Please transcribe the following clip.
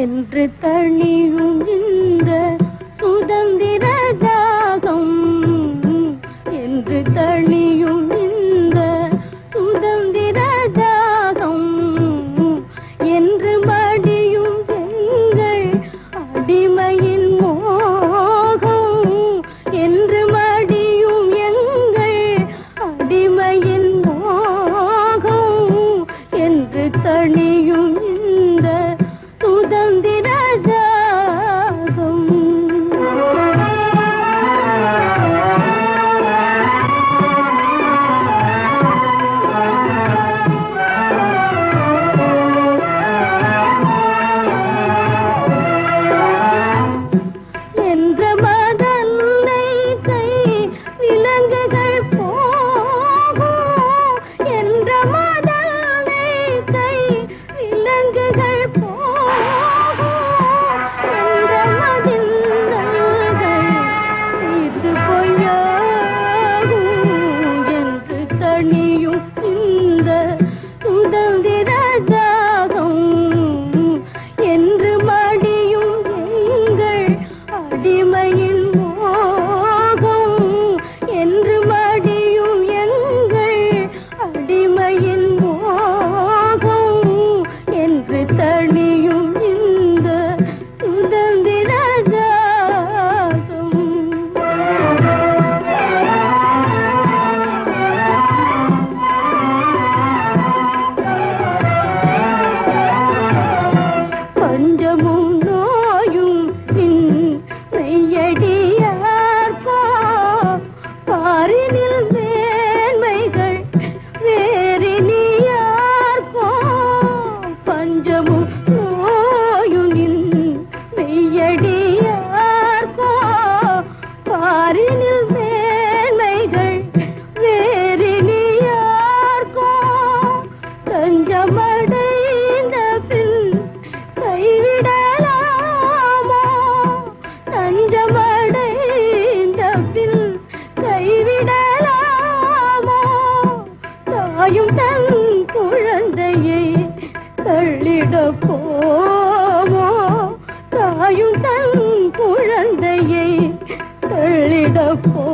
என்று தணியும் இந்த சுதந்திர தாகம் என்று தணியும் இந்த சுதந்திர தாகம் என்று மடியும் எங்கள் அடிமையின் மோகம் என்று மடியும் எங்கள் அடிமையின் மோகம் என்று தணியும் இந்த சுதந்திர தாகம் என்ற மதல்லை கை விலங்குகள் போகும் என்ற மதல்லை கை விலங்குகள் போகும் என்ற மதில்கள் இது பொய்யாகும் என்று தணியும் இந்த சுதந்திர தாகம் என்று மடியும் எங்கள் அடிமையின் மோகம் என்று மடியும் எங்கள் அடிமையின் மோகம் என்று தணியும் இந்த சுதந்திர தாகம் பஞ்சமும் நோயும் மெய்யடியார்கோ பாரினில் மேன்மைகள் வேறினியார்கோ பஞ்சமும் நோயும் மெய்யடியார்கோ பாரினில் மேன்மைகள் வேறினியார்கோ தஞ்சமடைந்த பின் கைவிடலாமோ தஞ்சமடைந்த பின் கைவிடலாமோ தாயும் தன் குழந்தையை தள்ளிட போமோ தாயும் தன் குழந்தையை தள்ளிட போ